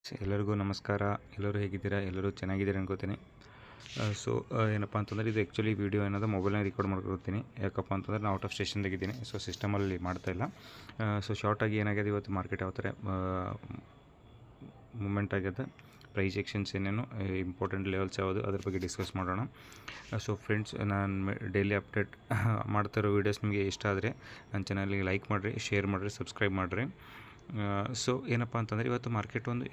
ಎಲ್ಲರಿಗೂ ನಮಸ್ಕಾರ. ಎಲ್ಲರೂ ಹೇಗಿದ್ದೀರಾ? ಎಲ್ಲರೂ ಚೆನ್ನಾಗಿದ್ದೀರಾ ಅನ್ಕೋತೀನಿ. ಏನಪ್ಪ ಅಂತಂದರೆ ಇದು ಆ್ಯಕ್ಚುಲಿ ವೀಡಿಯೋ ಏನದ ಮೊಬೈಲ್ನಾಗ ರೆಕಾರ್ಡ್ ಮಾಡ್ಕೊಳ್ತೀನಿ. ಯಾಕಪ್ಪ ಅಂತಂದರೆ ನಾನು ಔಟ್ ಆಫ್ ಸ್ಟೇಷನ್ದಾಗಿದ್ದೀನಿ. ಸಿಸ್ಟಮಲ್ಲಿ ಮಾಡ್ತಾಯಿಲ್ಲ. ಶಾರ್ಟಾಗಿ ಏನಾಗಿದೆ, ಇವತ್ತು ಮಾರ್ಕೆಟ್ ಯಾವ ಥರ ಮೂಮೆಂಟ್ ಆಗ್ಯದ, ಪ್ರೈಸ್ ಎಕ್ಷನ್ಸ್ ಏನೇನು, ಇಂಪಾರ್ಟೆಂಟ್ ಲೆವೆಲ್ಸ್ ಯಾವುದು, ಅದ್ರ ಬಗ್ಗೆ ಡಿಸ್ಕಸ್ ಮಾಡೋಣ. ಫ್ರೆಂಡ್ಸ್, ನಾನು ಡೈಲಿ ಅಪ್ಡೇಟ್ ಮಾಡ್ತಾಯಿರೋ ವೀಡಿಯೋಸ್ ನಿಮಗೆ ಇಷ್ಟ ಆದರೆ ನನ್ನ ಚಾನಲ್ಗೆ ಲೈಕ್ ಮಾಡಿರಿ, ಶೇರ್ ಮಾಡಿರಿ, ಸಬ್ಸ್ಕ್ರೈಬ್ ಮಾಡಿರಿ. ಏನಪ್ಪ ಅಂತಂದರೆ ಇವತ್ತು ಮಾರ್ಕೆಟ್ ಒಂದು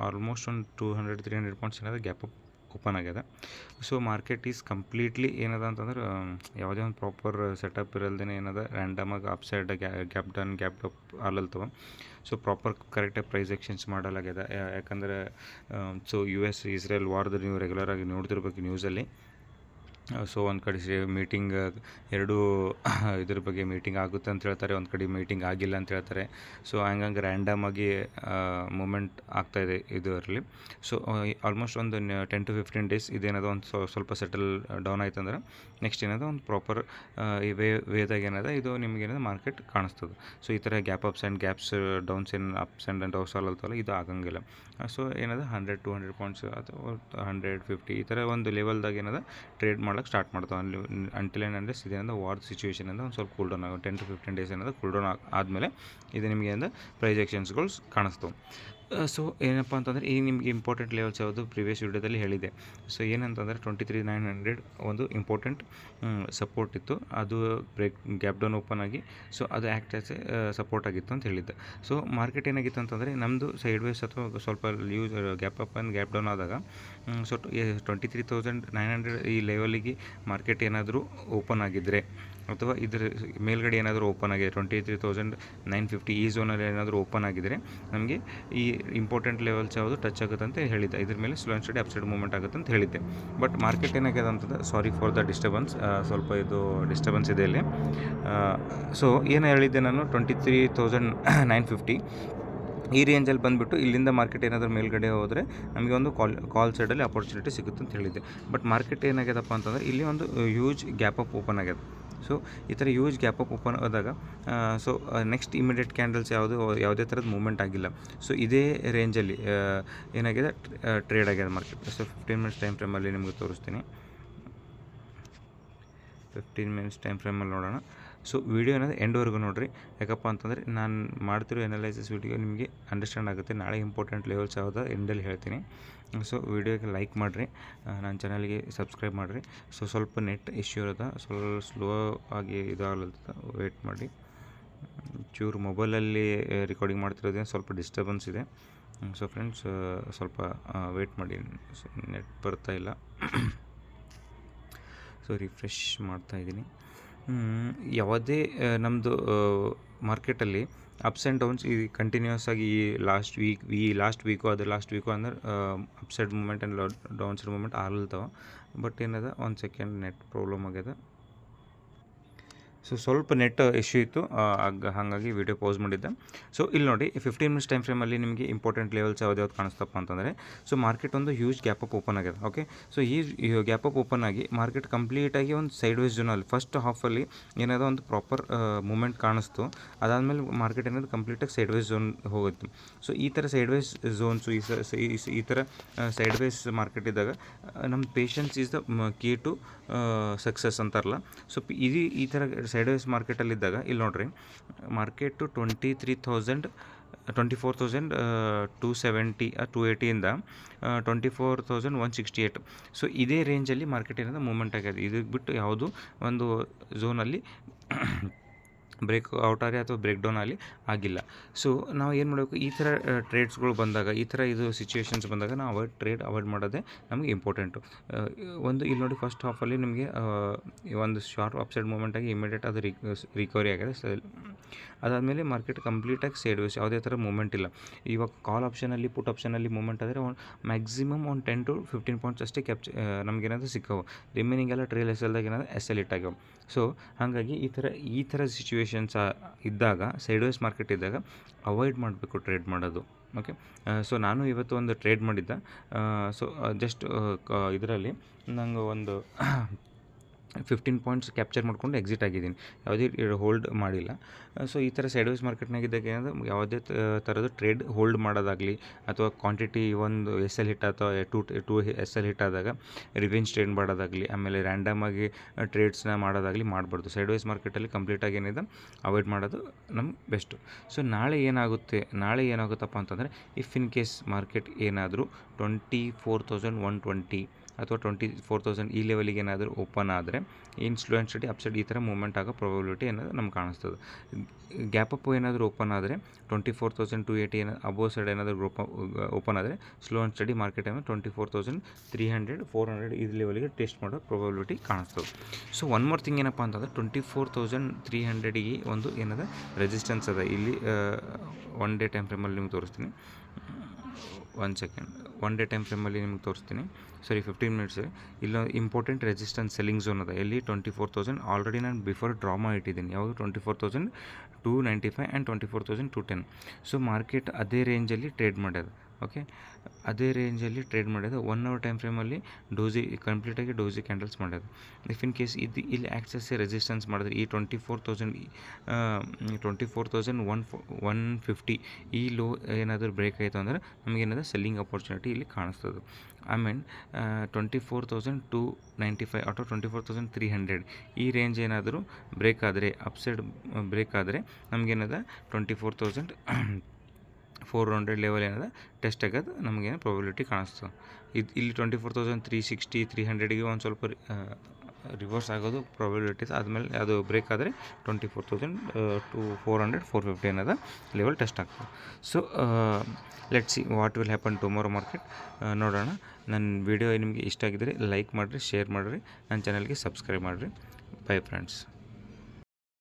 ಆಲ್ಮೋಸ್ಟ್ ಒಂದು 200-300 ಪಾಯಿಂಟ್ಸ್ ಏನಾದ ಗ್ಯಾಪ್ ಅಪ್ ಓಪನ್ ಆಗ್ಯದ. ಮಾರ್ಕೆಟ್ ಈಸ್ ಕಂಪ್ಲೀಟ್ಲಿ ಏನದ ಅಂತಂದ್ರೆ ಯಾವುದೇ ಒಂದು ಪ್ರಾಪರ್ ಸೆಟಪ್ ಇರಲ್ದೇ ಏನದ ರ್ಯಾಂಡಮಾಗಿ upside gap down gap up ಆಲಲ್ತವ. ಪ್ರಾಪರ್ ಕರೆಕ್ಟಾಗಿ ಪ್ರೈಸ್ ಎಕ್ಸ್ಚೇಂಜ್ ಮಾಡಲಾಗ್ಯದ. ಯಾಕಂದರೆ US ಇಸ್ರೇಲ್ ವಾರ್ದು ನೀವು ರೆಗ್ಯುಲರಾಗಿ ನೋಡ್ತಿರ್ಬೇಕು ನ್ಯೂಸಲ್ಲಿ. ಒಂದು ಕಡೆ ಮೀಟಿಂಗ್ ಎರಡೂ ಇದ್ರ ಬಗ್ಗೆ ಮೀಟಿಂಗ್ ಆಗುತ್ತೆ ಅಂತ ಹೇಳ್ತಾರೆ, ಒಂದು ಕಡೆ ಮೀಟಿಂಗ್ ಆಗಿಲ್ಲ ಅಂತ ಹೇಳ್ತಾರೆ. ಹಂಗಂಗೆ ರ್ಯಾಂಡಮಾಗಿ ಮೂಮೆಂಟ್ ಆಗ್ತಾಯಿದೆ ಇದರಲ್ಲಿ. ಆಲ್ಮೋಸ್ಟ್ ಒಂದು 10-15 ಡೇಸ್ ಇದೇನದ ಒಂದು ಸ್ವಲ್ಪ ಸೆಟಲ್ ಡೌನ್ ಆಯ್ತು ಅಂದ್ರೆ ನೆಕ್ಸ್ಟ್ ಏನದ ಒಂದು ಪ್ರಾಪರ್ ವೇದಾಗ ಏನದ ಇದು ನಿಮಗೇನದ ಮಾರ್ಕೆಟ್ ಕಾಣಿಸ್ತದೆ. ಈ ಥರ gap ups and gaps downs ಏನು ಅಪ್ಸ್ ಆ್ಯಂಡ್ ಡೌನ್ಸ್ ಅಲ್ಲಲ್ತವಲ್ಲ, ಇದು ಆಗಂಗಿಲ್ಲ. ಏನದ 100-200 ಪಾಯಿಂಟ್ಸ್ ಅಥವಾ 150 ಈ ಥರ ಒಂದು ಲೆವೆಲ್ದಾಗ ಏನದ ಟ್ರೇಡ್ ಮಾಡೋಕ್ಕೆ ಸ್ಟಾರ್ಟ್ ಮಾಡ್ತಾವೆ. ಅಂಟಿಲ್ ಆ್ಯಂಡ್ ಅನ್ಲೆಸ್ ಇದೇನದ ವಾರ್ ಸಿಚುವೇಷನ್ ಒಂದು ಸ್ವಲ್ಪ ಕೂಲ್ ಡೌನ್ ಆಗುತ್ತೆ. 10-15 ಡೇಸ್ ಏನದ ಕೂಲ್ ಡೌನ್ ಆದಮೇಲೆ ಇದು ನಿಮಗೆ ಏನದ ಪ್ರೈಸ್ ಎಕ್ಷನ್ಸ್ಗಳು ಕಾಣಿಸ್ತವೆ. ಏನಪ್ಪ ಅಂತಂದರೆ ಈಗ ನಿಮಗೆ ಇಂಪಾರ್ಟೆಂಟ್ ಲೆವೆಲ್ಸ್ ಯಾವುದು ಪ್ರಿವಿಯಸ್ ವೀಡಿಯೋದಲ್ಲಿ ಹೇಳಿದೆ. ಏನಂತಂದರೆ 23,900 ಒಂದು ಇಂಪಾರ್ಟೆಂಟ್ ಸಪೋರ್ಟ್ ಇತ್ತು. ಅದು ಗ್ಯಾಪ್ ಡೌನ್ ಓಪನ್ ಆಗಿ ಅದು ಆ್ಯಕ್ಟ್ ಆಸ್ ಸಪೋರ್ಟ್ ಆಗಿತ್ತು ಅಂತ ಹೇಳಿದ್ದೆ. ಮಾರ್ಕೆಟ್ ಏನಾಗಿತ್ತು ಅಂತಂದರೆ ನಮ್ಮದು ಸೈಡ್ ವೇಸ್ ಅಥವಾ ಸ್ವಲ್ಪ gap up and gap down ಆದಾಗ 23,900 ಈ ಲೆವೆಲಿಗೆ ಮಾರ್ಕೆಟ್ ಏನಾದರೂ ಓಪನ್ ಆಗಿದ್ದರೆ ಅಥವಾ ಇದರ ಮೇಲ್ಗಡೆ ಏನಾದರೂ ಓಪನ್ ಆಗಿದೆ 23,950 ಈ ಝೋನಲ್ಲಿ ಏನಾದರೂ ಓಪನ್ ಆಗಿದ್ದರೆ ನಮಗೆ ಈ ಇಂಪಾರ್ಟೆಂಟ್ ಲೆವೆಲ್ಸ್ ಯಾವುದು ಟಚ್ ಆಗುತ್ತೆ ಅಂತ ಹೇಳಿದ್ದೆ. ಇದ್ರ ಮೇಲೆ slow and study upside movement ಆಗುತ್ತೆ ಅಂತ ಹೇಳಿದ್ದೆ. ಬಟ್ ಮಾರ್ಕೆಟ್ ಏನಾಗಿದೆ ಅಂತಂದರೆ, ಸಾರಿ ಫಾರ್ ದ ಡಿಸ್ಟರ್ಬೆನ್ಸ್, ಸ್ವಲ್ಪ ಇದು ಡಿಸ್ಟರ್ಬೆನ್ಸ್ ಇದೆ ಇಲ್ಲಿ. ಏನು ಹೇಳಿದ್ದೆ ನಾನು, 23,950 ಈ ರೇಂಜಲ್ಲಿ ಬಂದುಬಿಟ್ಟು ಇಲ್ಲಿಂದ ಮಾರ್ಕೆಟ್ ಏನಾದರೂ ಮೇಲ್ಗಡೆ ಹೋದರೆ ನಮಗೆ ಒಂದು ಕಾಲ್ ಸೈಡಲ್ಲಿ ಅಪರ್ಚುನಿಟಿ ಸಿಗುತ್ತೆ ಅಂತ ಹೇಳಿದ್ದೆ. ಬಟ್ ಮಾರ್ಕೆಟ್ ಏನಾಗ್ಯದಪ್ಪ ಅಂತಂದರೆ ಇಲ್ಲಿ ಒಂದು ಹ್ಯೂಜ್ ಗ್ಯಾಪ್ ಅಪ್ ಓಪನ್ ಆಗ್ಯದ. ಈ ಥರ ಹ್ಯೂಜ್ ಗ್ಯಾಪ್ ಅಪ್ ಓಪನ್ ಆದಾಗ ನೆಕ್ಸ್ಟ್ ಇಮಿಡಿಯೇಟ್ ಕ್ಯಾಂಡಲ್ಸ್ ಯಾವುದೇ ಥರದ ಮೂವ್ಮೆಂಟ್ ಆಗಿಲ್ಲ. ಇದೇ ರೇಂಜಲ್ಲಿ ಏನಾಗಿದೆ ಟ್ರೇಡ್ ಆಗ್ಯದ ಮಾರ್ಕೆಟ್. 15 ಮಿನಿಟ್ಸ್ ಟೈಮ್ ಫ್ರೇಮಲ್ಲಿ ನಿಮಗೆ ತೋರಿಸ್ತೀನಿ. 15 ಮಿನಿಟ್ಸ್ ಟೈಮ್ ಫ್ರೇಮಲ್ಲಿ ನೋಡೋಣ. ವೀಡಿಯೋ ಏನಾದರೂ ಎಂಡ್ವರೆಗೂ ನೋಡಿರಿ. ಯಾಕಪ್ಪ ಅಂತಂದರೆ ನಾನು ಮಾಡ್ತಿರೋ ಎನಾಲೈಸಿಸ್ ವೀಡಿಯೋ ನಿಮಗೆ ಅಂಡರ್ಸ್ಟ್ಯಾಂಡ್ ಆಗುತ್ತೆ. ನಾಳೆ ಇಂಪಾರ್ಟೆಂಟ್ ಲೆವೆಲ್ಸ್ ಯಾವುದು ಎಂಡಲ್ಲಿ ಹೇಳ್ತೀನಿ. ವೀಡಿಯೋಗೆ ಲೈಕ್ ಮಾಡಿರಿ, ನನ್ನ ಚಾನಲ್ಗೆ ಸಬ್ಸ್ಕ್ರೈಬ್ ಮಾಡಿರಿ. ಸ್ವಲ್ಪ ನೆಟ್ ಇಶ್ಯೂ ಇರೋದ, ಸ್ವಲ್ಪ ಸ್ಲೋ ಆಗಿ ಇದಾಗಲತ್ತ, ವೇಟ್ ಮಾಡಿ. ಚೂರು ಮೊಬೈಲಲ್ಲಿ ರೆಕಾರ್ಡಿಂಗ್ ಮಾಡ್ತಿರೋದೇನು ಸ್ವಲ್ಪ ಡಿಸ್ಟರ್ಬೆನ್ಸ್ ಇದೆ. ಫ್ರೆಂಡ್ಸ್, ಸ್ವಲ್ಪ ವೇಟ್ ಮಾಡಿ, ನೆಟ್ ಬರ್ತಾ ಇಲ್ಲ. ರಿಫ್ರೆಶ್ ಮಾಡ್ತಾಯಿದ್ದೀನಿ. ಯಾವುದೇ ನಮ್ಮದು ಮಾರ್ಕೆಟಲ್ಲಿ ಅಪ್ಸ್ ಆ್ಯಂಡ್ ಡೌನ್ಸ್ ಈ ಕಂಟಿನ್ಯೂಸ್ ಆಗಿ ಈ ಲಾಸ್ಟ್ ವೀಕು ಅಂದ್ರೆ upside movement and downside movement ಆಗ್ಲತ್ತವ. ಬಟ್ ಏನದ ಒಂದು ಸೆಕೆಂಡ್ ನೆಟ್ ಪ್ರಾಬ್ಲಮ್ ಆಗ್ಯದ. ಸ್ವಲ್ಪ ನೆಟ್ ಇಶ್ಯೂ ಇತ್ತು, ಹಾಗಾಗಿ ವೀಡಿಯೋ ಪೌಸ್ ಮಾಡಿದ್ದೆ. ಇಲ್ಲಿ ನೋಡಿ 15 ಮಿನಿಟ್ಸ್ ಟೈಮ್ ಫ್ರೇಮಲ್ಲಿ ನಿಮಗೆ ಇಂಪಾರ್ಟೆಂಟ್ ಲೆವೆಲ್ಸ್ ಯಾವ್ದು ಕಾಣಿಸ್ತಪ್ಪ ಅಂತಂದರೆ ಮಾರ್ಕೆಟ್ ಒಂದು ಹ್ಯೂಜ್ ಗ್ಯಾಪ್ ಅಪ್ ಓಪನ್ ಆಗಿದೆ. ಓಕೆ, ಈ ಗ್ಯಾಪ್ ಅಪ್ ಓಪನ್ ಆಗಿ ಮಾರ್ಕೆಟ್ ಕಂಪ್ಲೀಟಾಗಿ ಒಂದು ಸೈಡ್ ವೇಸ್ ಝೋನಲ್ಲಿ ಫಸ್ಟ್ ಹಾಫಲ್ಲಿ ಏನಾದರೂ ಒಂದು ಪ್ರಾಪರ್ ಮೂಮೆಂಟ್ ಕಾಣಿಸ್ತು. ಅದಾದಮೇಲೆ ಮಾರ್ಕೆಟ್ ಏನಾದರೂ ಕಂಪ್ಲೀಟಾಗಿ ಸೈಡ್ ವೇಸ್ ಝೋನ್ ಹೋಗುತ್ತೆ. ಈ ಥರ ಸೈಡ್ ವೇಸ್ ಝೋನ್ಸು ಈ ಥರ ಸೈಡ್ ವೇಸ್ ಮಾರ್ಕೆಟ್ ಇದ್ದಾಗ ನಮ್ಮ patience is the key to success ಅಂತಾರಲ್ಲ. ಈ ಥರ ಸೈಡ್ ವೇಸ್ ಮಾರ್ಕೆಟಲ್ಲಿದ್ದಾಗ ಇಲ್ಲಿ ನೋಡಿರಿ, ಮಾರ್ಕೆಟು 24,270 280ಇಂದ 24,168. ಇದೇ ರೇಂಜಲ್ಲಿ ಮಾರ್ಕೆಟ್ ಏನಂದ್ರೆ ಮೂವ್ಮೆಂಟ್ ಆಗಿದೆ. ಇದಕ್ಕೆ ಬಿಟ್ಟು ಯಾವುದು ಒಂದು ಝೋನಲ್ಲಿ ಬ್ರೇಕ್ ಔಟ್ ಆಗಲಿ ಅಥವಾ ಬ್ರೇಕ್ ಡೌನ್ ಆಗಲಿ ಆಗಿಲ್ಲ. ನಾವು ಏನು ಮಾಡಬೇಕು, ಈ ಥರ ಟ್ರೇಡ್ಸ್ಗಳು ಬಂದಾಗ, ಈ ಥರ ಇದು ಸಿಚುವೇಶನ್ಸ್ ಬಂದಾಗ ನಾವು ಅವಾಯ್ಡ್ ಮಾಡೋದೇ ನಮಗೆ ಇಂಪಾರ್ಟೆಂಟು. ಇಲ್ಲಿ ನೋಡಿ, ಫಸ್ಟ್ ಹಾಫಲ್ಲಿ ನಿಮಗೆ ಒಂದು ಶಾರ್ಪ್ ಅಪ್ಸೈಡ್ ಮೂವ್ಮೆಂಟ್ ಆಗಿ ಇಮಿಡಿಯೇಟ್ ಅದು ರಿಕವರಿ ಆಗಿದೆ. ಅದಾದಮೇಲೆ ಮಾರ್ಕೆಟ್ ಕಂಪ್ಲೀಟಾಗಿ ಸೈಡ್ ವೇಸ್, ಯಾವುದೇ ಥರ ಮೂವ್ಮೆಂಟ್ ಇಲ್ಲ. ಇವಾಗ ಕಾಲ್ ಆಪ್ಷನಲ್ಲಿ ಪುಟ್ ಆಪ್ಷನಲ್ಲಿ ಮೂವ್ಮೆಂಟ್ ಆದರೆ ಮ್ಯಾಕ್ಸಿಮಮ್ ಒಂದು 10-15 ಪಾಯಿಂಟ್ಸ್ ಅಷ್ಟೇ ನಮಗೇನಾದರೂ ಸಿಕ್ಕವು. ರಿಮೈನಿಂಗ್ ಎಲ್ಲ ಟ್ರೇಲ್ ಎಸ್ಎಲ್ದಾಗ ಏನಾದರೂ SL ಹಿಟ್ ಆಗ್ಯಾವ. ಹಾಗಾಗಿ ಈ ಥರ ಸಿಚುವೇಶನ್ಸ್ ಇದ್ದಾಗ, ಸೈಡ್ ವೇಸ್ ಮಾರ್ಕೆಟ್ ಇದ್ದಾಗ ಅವಾಯ್ಡ್ ಮಾಡಬೇಕು ಟ್ರೇಡ್ ಮಾಡೋದು. ಓಕೆ, ನಾನು ಇವತ್ತು ಒಂದು ಟ್ರೇಡ್ ಮಾಡಿದ್ದೆ. ಜಸ್ಟ್ ಇದರಲ್ಲಿ ನಂಗೆ ಒಂದು 15 ಪಾಯಿಂಟ್ಸ್ ಕ್ಯಾಪ್ಚರ್ ಮಾಡ್ಕೊಂಡು ಎಕ್ಸಿಟ್ ಆಗಿದ್ದೀನಿ, ಯಾವುದೇ ಹೋಲ್ಡ್ ಮಾಡಿಲ್ಲ. ಸೊ ಈ ಥರ ಸೈಡ್ವೇಸ್ ಮಾರ್ಕೆಟ್ನಾಗಿದ್ದಾಗ ಏನಂದ್ರೆ ಯಾವುದೇ ಥರದ ಟ್ರೇಡ್ ಹೋಲ್ಡ್ ಮಾಡೋದಾಗಲಿ ಅಥವಾ ಕ್ವಾಂಟಿಟಿ ಒಂದು ಎಸ್ ಎಲ್ ಹಿಟ್ ಅಥವಾ ಟು ಎಸ್ ಎಲ್ ಹಿಟ್ ಆದಾಗ ರಿವೆಂಜ್ ಟ್ರೇಡ್ ಮಾಡೋದಾಗಲಿ, ಆಮೇಲೆ ರ್ಯಾಂಡಮ್ ಆಗಿ ಟ್ರೇಡ್ಸ್ನ ಮಾಡೋದಾಗಲಿ ಮಾಡಬಾರ್ದು. ಸೈಡ್ವೇಸ್ ಮಾರ್ಕೆಟಲ್ಲಿ ಕಂಪ್ಲೀಟಾಗಿ ಏನಿದೆ ಅವಾಯ್ಡ್ ಮಾಡೋದು ನಮ್ಗೆ ಬೆಸ್ಟು. ಸೊ ನಾಳೆ ಏನಾಗುತ್ತಪ್ಪ ಅಂತಂದರೆ, ಇಫ್ ಇನ್ ಕೇಸ್ ಮಾರ್ಕೆಟ್ ಏನಾದರೂ 24,120 ಅಥವಾ 24,000 ಈ ಲೆವೆಲಿಗೆ ಏನಾದರೂ ಓಪನ್ ಆದರೆ ಇನ್ ಸ್ಲೋ ಆ್ಯಂಡ್ ಸ್ಟಡಿ ಅಪ್ಸೈಡ್ ಈ ಥರ ಮೂವ್ಮೆಂಟ್ ಆಗೋ ಪ್ರಾಬಬಿಲಿಟಿ ಏನಾದರೂ ನಮ್ಗೆ ಕಾಣಿಸ್ತದೆ. ಗ್ಯಾಪ್ ಅಪ್ ಏನಾದರೂ ಓಪನ್ ಆದರೆ 24,280 ಅಬೋವ್ ಸೈಡ್ ಏನಾದರೂ ಓಪನ್ ಆದರೆ ಸ್ಲೋ ಆ್ಯಂಡ್ ಸ್ಟಡಿ ಮಾರ್ಕೆಟ್ ಏನಾದರೂ 24,300 400 ಈ ಲೆವೆಲಿಗೆ ಟೆಸ್ಟ್ ಮಾಡೋ ಪ್ರಾಬಬಿಲಿಟಿ ಕಾಣಿಸ್ತದೆ. ಸೊ ಒನ್ ಮೋರ್ ಥಿಂಗ್ ಏನಪ್ಪ ಅಂತಂದರೆ 24,300ಗೆ ಒಂದು ಏನದ ರೆಸಿಸ್ಟೆನ್ಸ್ ಅದ. ಇಲ್ಲಿ ಒನ್ ಡೇ ಟೈಮ್ ಫ್ರೇಮಲ್ಲಿ ನಿಮ್ಗೆ ತೋರಿಸ್ತೀನಿ, 1 ಡೇ ಟೈಮ್ ಫ್ರೇಮಲ್ಲಿ ನಿಮ್ಗೆ ತೋರಿಸ್ತೀನಿ, 15 ಮಿನಿಟ್ಸ್. ಇಲ್ಲೊಂದು ಇಂಪಾರ್ಟೆಂಟ್ ರೆಸಿಸ್ಟೆನ್ಸ್ ಸೆಲ್ಲಿಂಗ್ ಝೋನ್ ಅದ. ಎಲ್ಲಿ 24,000 ಆಲ್ರೆಡಿ ನಾನು ಬಿಫೋರ್ ಡ್ರಾ ಮಾಡಿಟ್ಟಿದ್ದೀನಿ. ಯಾವುದು 24,295 ಆ್ಯಂಡ್ 24,210. ಸೊ ಮಾರ್ಕೆಟ್ ಅದೇ ರೇಂಜಲ್ಲಿ ಟ್ರೇಡ್ ಮಾಡ್ಯದ. ಓಕೆ, ಅದೇ ರೇಂಜಲ್ಲಿ ಟ್ರೇಡ್ ಮಾಡ್ಯದ. 1 ಅವರ್ ಟೈಮ್ ಫ್ರೇಮಲ್ಲಿ ಕಂಪ್ಲೀಟಾಗಿ ಡೋಜಿ ಕ್ಯಾಂಡಲ್ಸ್ ಮಾಡ್ಯದ. ಇಫ್ ಇನ್ ಕೇಸ್ ಇಲ್ಲಿ ಆ್ಯಕ್ಸಸ್ ರೆಸಿಸ್ಟೆನ್ಸ್ ಮಾಡಿದ್ರೆ ಈ 24,150 ಈ ಲೋ ಏನಾದರೂ ಬ್ರೇಕ್ ಆಯಿತು ಅಂದ್ರೆ ನಮಗೇನಾದ್ರು ಸೆಲ್ಲಿಂಗ್ ಅಪರ್ಚುನಿಟಿ ಇಲ್ಲಿ ಕಾಣಿಸ್ತದೆ. ಆಮೇಲೆ 24,295 ಅಥವಾ 24,300 ಈ ರೇಂಜ್ ಏನಾದರೂ ಬ್ರೇಕ್ ಆದರೆ, ಅಪ್ಸೈಡ್ ಬ್ರೇಕ್ ಆದರೆ ನಮಗೇನದ 24,400 ಲೆವೆಲ್ ಏನದ ಟೆಸ್ಟ್ ಆಗೋದು ನಮಗೇನು ಪ್ರಾಬಬಿಲಿಟಿ ಕಾಣಿಸ್ತದೆ. ಇಲ್ಲಿ 24,360 300ಗೆ ಒಂದು ಸ್ವಲ್ಪ ರಿವರ್ಸ್ ಆಗೋದು ಪ್ರಾಬಬಿಲಿಟೀಸ್. ಆದಮೇಲೆ ಅದು ಬ್ರೇಕ್ ಆದರೆ 24,400 450 ಏನದ ಲೆವೆಲ್ ಟೆಸ್ಟ್ ಆಗ್ತದೆ. So let's see what will happen tomorrow market, ನೋಡೋಣ. ನನ್ನ ವಿಡಿಯೋ ನಿಮಗೆ ಇಷ್ಟ ಆಗಿದ್ದರೆ ಲೈಕ್ ಮಾಡಿರಿ, ಶೇರ್ ಮಾಡಿರಿ, ನನ್ನ ಚಾನಲ್ಗೆ ಸಬ್ಸ್ಕ್ರೈಬ್ ಮಾಡಿರಿ. By friends.